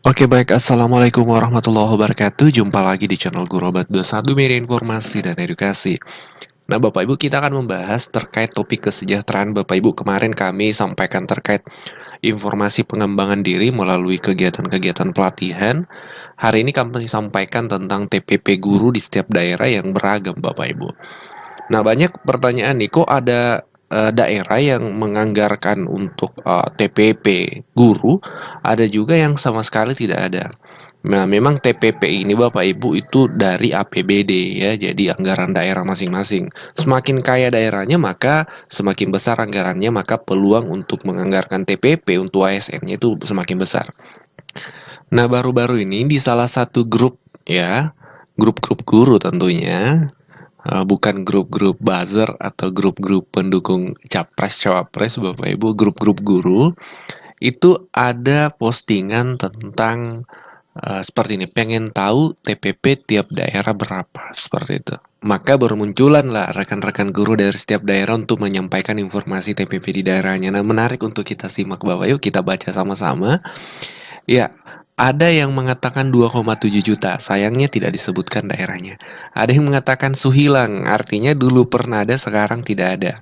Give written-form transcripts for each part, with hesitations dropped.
Oke baik, Assalamualaikum warahmatullahi wabarakatuh. Jumpa lagi di channel Guru Obat 21 Media Informasi dan Edukasi. Nah Bapak Ibu, kita akan membahas terkait topik kesejahteraan. Bapak Ibu, kemarin kami sampaikan terkait informasi pengembangan diri melalui kegiatan-kegiatan pelatihan. Hari ini kami sampaikan tentang TPP guru di setiap daerah yang beragam Bapak Ibu. Nah, banyak pertanyaan nih, kok ada daerah yang menganggarkan untuk TPP guru, ada juga yang sama sekali tidak ada. Nah, memang TPP ini Bapak Ibu itu dari APBD ya, jadi anggaran daerah masing-masing. Semakin kaya daerahnya, maka semakin besar anggarannya, maka peluang untuk menganggarkan TPP untuk ASN-nya itu semakin besar. Nah, baru-baru ini di salah satu grup ya, grup-grup guru tentunya, bukan grup-grup buzzer atau grup-grup pendukung capres-cawapres, Bapak Ibu, grup-grup guru, itu ada postingan tentang seperti ini, pengen tahu TPP tiap daerah berapa, seperti itu. Maka baru munculan lah rekan-rekan guru dari setiap daerah untuk menyampaikan informasi TPP di daerahnya. Nah, menarik untuk kita simak Bapak, yuk kita baca sama-sama. Ya, ada yang mengatakan 2,7 juta, sayangnya tidak disebutkan daerahnya. Ada yang mengatakan Suhilang, artinya dulu pernah ada, sekarang tidak ada.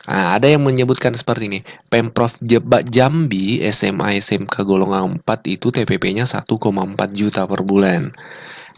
Nah, ada yang menyebutkan seperti ini, Pemprov Jambi SMA SMK golongan 4 itu TPP-nya 1,4 juta per bulan.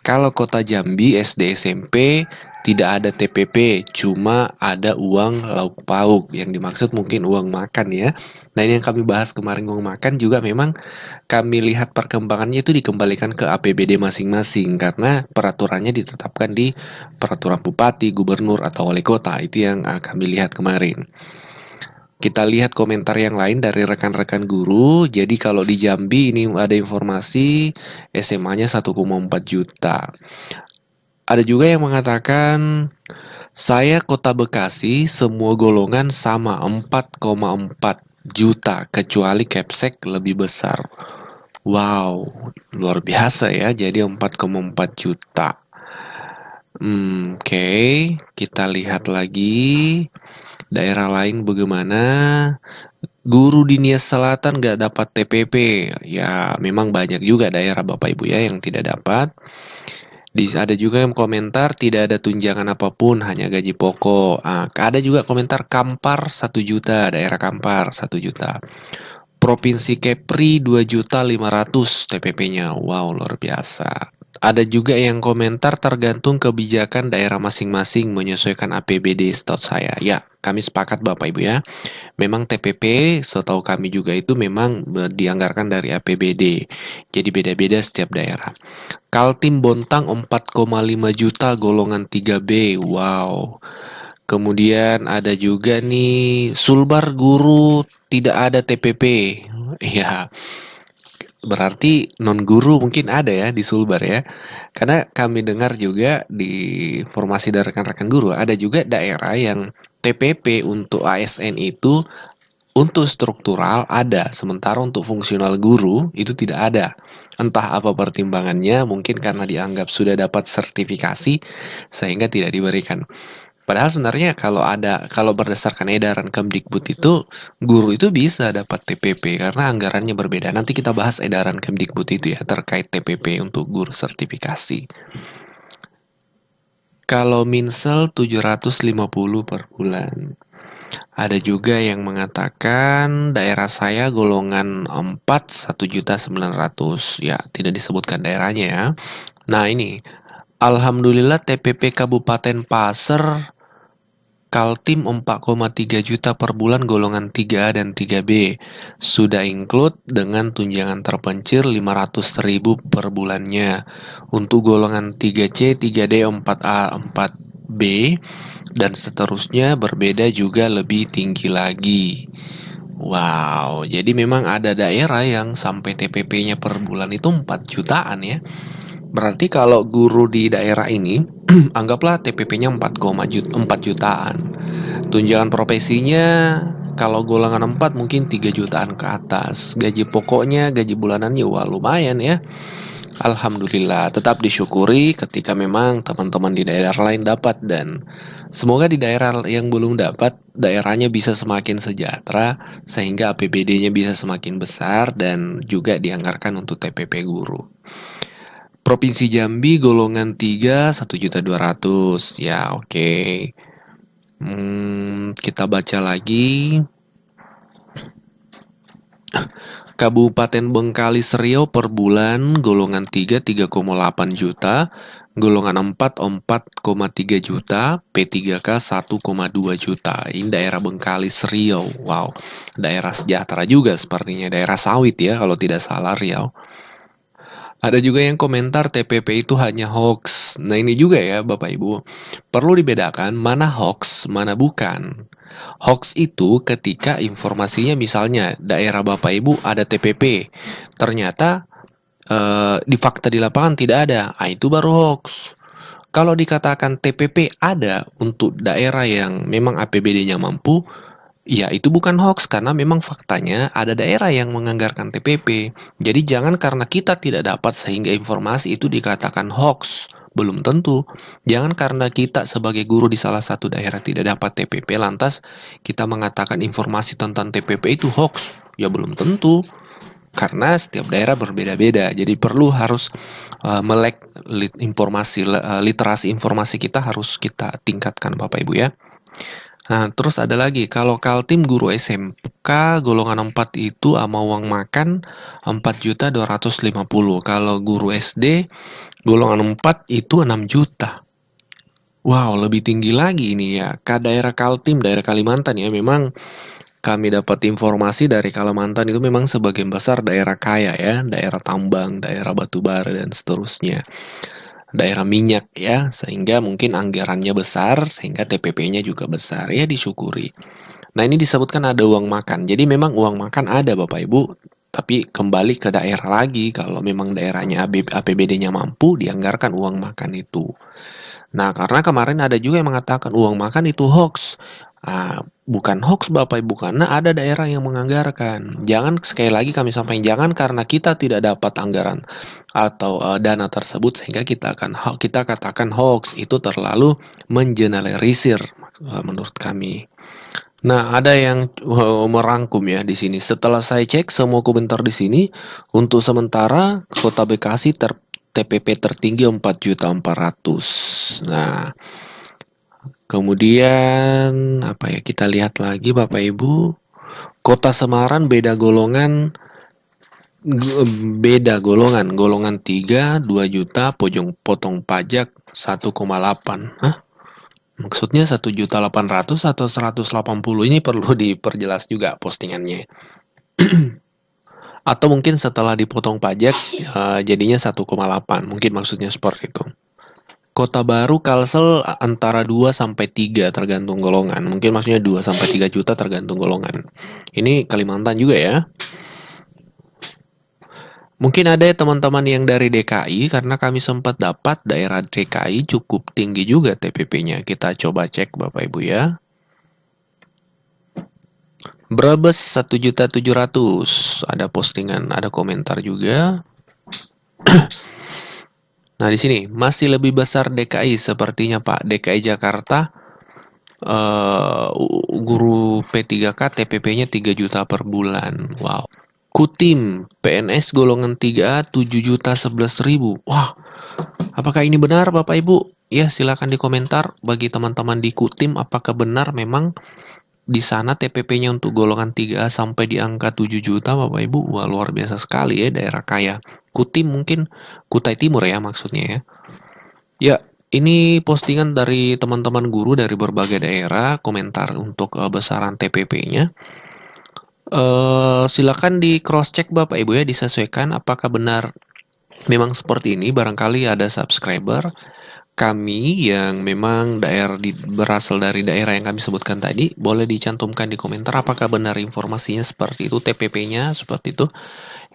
Kalau Kota Jambi SD SMP tidak ada TPP, cuma ada uang lauk pauk. Yang dimaksud mungkin uang makan ya. Nah, ini yang kami bahas kemarin, uang makan juga memang kami lihat perkembangannya itu dikembalikan ke APBD masing-masing karena peraturannya ditetapkan di peraturan bupati, gubernur atau wali kota. Itu yang kami lihat kemarin. Kita lihat komentar yang lain dari rekan-rekan guru. Jadi kalau di Jambi ini ada informasi SMA-nya 1,4 juta. Ada juga yang mengatakan saya Kota Bekasi semua golongan sama 4,4 juta kecuali Capsek lebih besar. Wow, luar biasa ya. Jadi 4,4 juta. Oke, kita lihat lagi daerah lain bagaimana. Guru di Nias Selatan nggak dapat TPP. Ya, memang banyak juga daerah Bapak Ibu ya yang tidak dapat. Ada juga yang komentar tidak ada tunjangan apapun, hanya gaji pokok. Ada juga komentar Kampar 1 juta, daerah Kampar 1 juta. Provinsi Kepri 2.500.000 TPP-nya. Wow, luar biasa. Ada juga yang komentar tergantung kebijakan daerah masing-masing menyesuaikan APBD setahu saya. Ya, kami sepakat Bapak Ibu ya. Memang TPP setahu kami juga itu memang dianggarkan dari APBD. Jadi beda-beda setiap daerah. Kaltim Bontang 4,5 juta golongan 3B. Wow. Kemudian ada juga nih Sulbar Guru tidak ada TPP. Ya, berarti non guru mungkin ada ya di Sulbar ya. Karena kami dengar juga di informasi dari rekan-rekan guru ada juga daerah yang TPP untuk ASN itu untuk struktural ada, sementara untuk fungsional guru itu tidak ada. Entah apa pertimbangannya, mungkin karena dianggap sudah dapat sertifikasi sehingga tidak diberikan. Padahal sebenarnya kalau berdasarkan edaran Kemdikbud itu guru itu bisa dapat TPP karena anggarannya berbeda. Nanti kita bahas edaran Kemdikbud itu ya terkait TPP untuk guru sertifikasi. Kalau Minsel 750 per bulan. Ada juga yang mengatakan daerah saya golongan 4 1.900.000. Ya, tidak disebutkan daerahnya ya. Nah, ini alhamdulillah TPP Kabupaten Pasir Kaltim 4,3 juta per bulan golongan 3A dan 3B. Sudah include dengan tunjangan terpencil 500.000 per bulannya. Untuk golongan 3C, 3D, 4A, 4B dan seterusnya berbeda juga lebih tinggi lagi. Wow, jadi memang ada daerah yang sampai TPP-nya per bulan itu 4 jutaan ya. Berarti kalau guru di daerah ini, anggaplah TPP-nya 4 jutaan. Tunjangan profesinya kalau golongan 4 mungkin 3 jutaan ke atas. Gaji pokoknya, gaji bulanannya wah lumayan ya. Alhamdulillah, tetap disyukuri ketika memang teman-teman di daerah lain dapat, dan semoga di daerah yang belum dapat, daerahnya bisa semakin sejahtera sehingga APBD-nya bisa semakin besar dan juga dianggarkan untuk TPP guru. Provinsi Jambi golongan 3 1.200.000. Ya, oke. Kita baca lagi. Kabupaten Bengkalis Riau per bulan golongan 3 3,8 juta, golongan 4 4,3 juta, P3K 1,2 juta. Ini daerah Bengkalis Riau. Wow, daerah sejahtera juga sepertinya, daerah sawit ya kalau tidak salah Riau. Ada juga yang komentar TPP itu hanya hoax. Nah ini juga ya Bapak Ibu, perlu dibedakan mana hoax, mana bukan. Hoax itu ketika informasinya misalnya daerah Bapak Ibu ada TPP, ternyata di fakta di lapangan tidak ada, itu baru hoax. Kalau dikatakan TPP ada untuk daerah yang memang APBD-nya mampu, ya itu bukan hoax karena memang faktanya ada daerah yang menganggarkan TPP. Jadi jangan karena kita tidak dapat sehingga informasi itu dikatakan hoax. Belum tentu. Jangan karena kita sebagai guru di salah satu daerah tidak dapat TPP, lantas kita mengatakan informasi tentang TPP itu hoax. Ya belum tentu. Karena setiap daerah berbeda-beda. Jadi perlu harus melek informasi, literasi informasi kita harus kita tingkatkan Bapak Ibu ya. Nah, terus ada lagi, kalau Kaltim guru SMK golongan 4 itu sama uang makan 4.250.000. Kalau guru SD golongan 4 itu 6 juta. Wow, lebih tinggi lagi ini ya. Ke daerah Kaltim, daerah Kalimantan ya, memang kami dapat informasi dari Kalimantan itu memang sebagian besar daerah kaya ya, daerah tambang, daerah batubara dan seterusnya. Daerah minyak ya, sehingga mungkin anggarannya besar, sehingga TPP-nya juga besar, ya disyukuri. Nah ini disebutkan ada uang makan, jadi memang uang makan ada Bapak Ibu, tapi kembali ke daerah lagi, kalau memang daerahnya APBD-nya mampu, dianggarkan uang makan itu. Nah karena kemarin ada juga yang mengatakan uang makan itu hoax. Bukan hoax Bapak Ibu, karena ada daerah yang menganggarkan. Jangan, sekali lagi kami sampaikan, jangan karena kita tidak dapat anggaran atau dana tersebut sehingga kita katakan hoax. Itu terlalu mengeneralisir menurut kami. Nah, ada yang merangkum ya di sini. Setelah saya cek semua komentar di sini, untuk sementara Kota Bekasi TPP tertinggi 4.400.000. Nah, kemudian apa ya? Kita lihat lagi Bapak Ibu. Kota Semarang beda golongan, golongan 3 2 juta, potong pajak 1,8. Hah? Maksudnya 1.800.000 atau 180? Ini perlu diperjelas juga postingannya. Atau mungkin setelah dipotong pajak jadinya 1,8. Mungkin maksudnya seperti itu. Kota Baru Kalsel antara 2 sampai 3 tergantung golongan. Mungkin maksudnya 2 sampai 3 juta tergantung golongan. Ini Kalimantan juga ya. Mungkin ada teman-teman yang dari DKI, karena kami sempat dapat daerah DKI cukup tinggi juga TPP-nya. Kita coba cek Bapak Ibu ya. Brebes 1.700.000. Ada postingan, ada komentar juga. Nah, di sini masih lebih besar DKI sepertinya Pak. DKI Jakarta guru P3K TPP-nya 3 juta per bulan. Wow. Kutim PNS golongan 3 7.011.000. Wah, apakah ini benar Bapak Ibu? Ya, silakan di komentar bagi teman-teman di Kutim, apakah benar memang di sana TPP-nya untuk golongan 3A sampai di angka 7 juta Bapak Ibu? Wah, luar biasa sekali ya, daerah kaya. Kutim mungkin Kutai Timur ya maksudnya ya. Ya, ini postingan dari teman-teman guru dari berbagai daerah, komentar untuk besaran TPP-nya. Silakan di cross check Bapak Ibu ya, disesuaikan apakah benar memang seperti ini. Barangkali ada subscriber kami yang memang berasal dari daerah yang kami sebutkan tadi, boleh dicantumkan di komentar apakah benar informasinya seperti itu, TPP-nya seperti itu.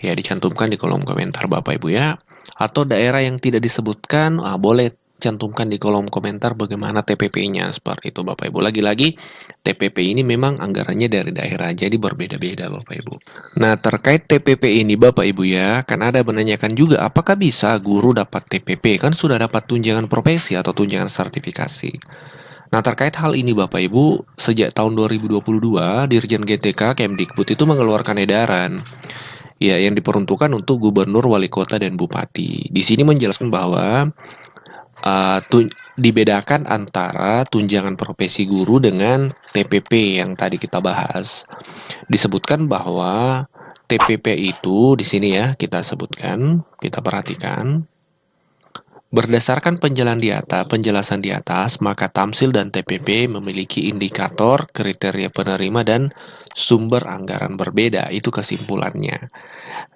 Ya, dicantumkan di kolom komentar Bapak Ibu ya. Atau daerah yang tidak disebutkan, boleh cantumkan di kolom komentar bagaimana TPP-nya seperti itu Bapak Ibu. Lagi-lagi TPP ini memang anggarannya dari daerah, jadi berbeda-beda Bapak Ibu. Nah, terkait TPP ini Bapak Ibu ya, kan ada menanyakan juga apakah bisa guru dapat TPP? Kan sudah dapat tunjangan profesi atau tunjangan sertifikasi. Nah, terkait hal ini Bapak Ibu, sejak tahun 2022, Dirjen GTK Kemdikbud itu mengeluarkan edaran ya yang diperuntukkan untuk gubernur, wali kota, dan bupati. Di sini menjelaskan bahwa dibedakan antara tunjangan profesi guru dengan TPP yang tadi kita bahas. Disebutkan bahwa TPP itu di sini ya kita sebutkan, kita perhatikan. Berdasarkan penjelasan di atas, maka Tamsil dan TPP memiliki indikator, kriteria penerima, dan sumber anggaran berbeda. Itu kesimpulannya.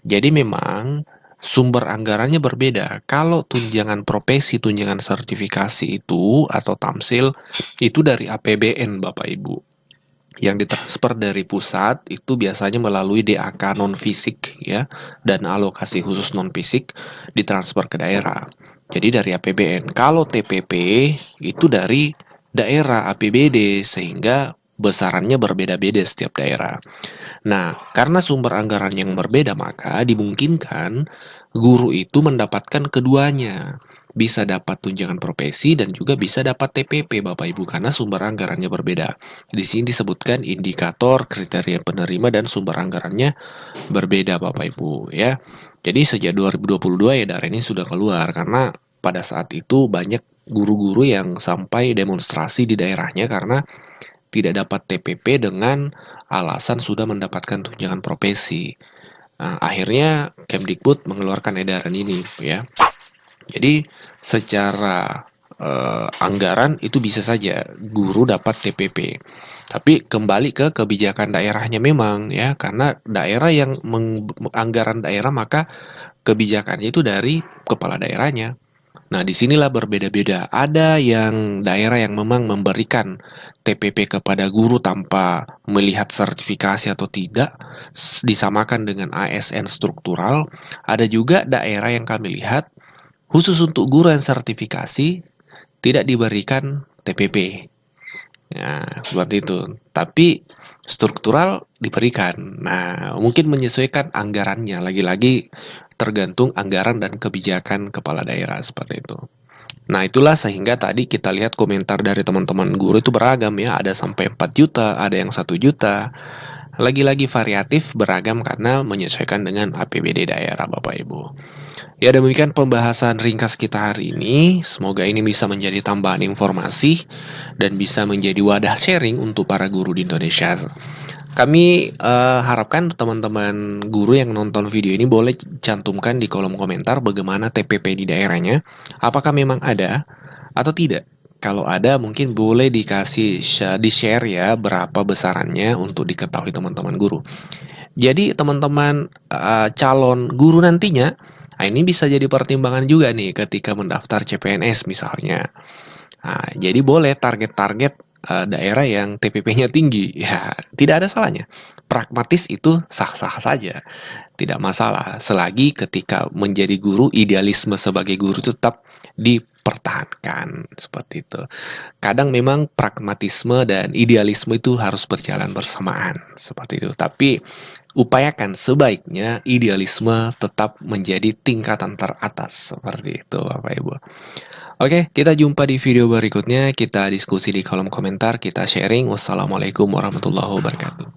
Jadi memang sumber anggarannya berbeda. Kalau tunjangan profesi, tunjangan sertifikasi itu atau Tamsil itu dari APBN Bapak Ibu. Yang ditransfer dari pusat itu biasanya melalui DAK non fisik ya dan alokasi khusus non fisik ditransfer ke daerah. Jadi dari APBN. Kalau TPP itu dari daerah APBD sehingga besarannya berbeda-beda setiap daerah. Nah, karena sumber anggaran yang berbeda maka dimungkinkan guru itu mendapatkan keduanya. Bisa dapat tunjangan profesi dan juga bisa dapat TPP Bapak Ibu karena sumber anggarannya berbeda. Di sini disebutkan indikator, kriteria penerima dan sumber anggarannya berbeda Bapak Ibu ya. Jadi sejak 2022 edaran ini sudah keluar karena pada saat itu banyak guru-guru yang sampai demonstrasi di daerahnya karena tidak dapat TPP dengan alasan sudah mendapatkan tunjangan profesi. Nah, akhirnya Kemdikbud mengeluarkan edaran ini ya. Jadi secara anggaran itu bisa saja guru dapat TPP. Tapi kembali ke kebijakan daerahnya memang ya, karena daerah yang anggaran daerah maka kebijakannya itu dari kepala daerahnya. Nah, disinilah berbeda-beda. Ada yang daerah yang memang memberikan TPP kepada guru tanpa melihat sertifikasi atau tidak, disamakan dengan ASN struktural. Ada juga daerah yang kami lihat khusus untuk guru yang sertifikasi tidak diberikan TPP. Nah, seperti itu. Tapi struktural diberikan. Nah, mungkin menyesuaikan anggarannya. Lagi-lagi tergantung anggaran dan kebijakan kepala daerah seperti itu. Nah, itulah sehingga tadi kita lihat komentar dari teman-teman guru itu beragam ya. Ada sampai 4 juta, ada yang 1 juta. Lagi-lagi variatif beragam karena menyesuaikan dengan APBD daerah Bapak Ibu. Ya, demikian pembahasan ringkas kita hari ini. Semoga ini bisa menjadi tambahan informasi dan bisa menjadi wadah sharing untuk para guru di Indonesia. Kami harapkan teman-teman guru yang nonton video ini boleh cantumkan di kolom komentar bagaimana TPP di daerahnya. Apakah memang ada atau tidak? Kalau ada mungkin boleh dikasih di-share ya berapa besarannya untuk diketahui teman-teman guru. Jadi teman-teman calon guru nantinya, nah ini bisa jadi pertimbangan juga nih ketika mendaftar CPNS misalnya. Nah, jadi boleh target-target daerah yang TPP-nya tinggi. Ya, tidak ada salahnya. Pragmatis itu sah-sah saja. Tidak masalah. Selagi ketika menjadi guru, idealisme sebagai guru tetap dipertahankan. Seperti itu. Kadang memang pragmatisme dan idealisme itu harus berjalan bersamaan. Seperti itu. Tapi upayakan sebaiknya idealisme tetap menjadi tingkatan teratas. Seperti itu Bapak Ibu. Oke, kita jumpa di video berikutnya. Kita diskusi di kolom komentar, kita sharing. Wassalamualaikum warahmatullahi wabarakatuh.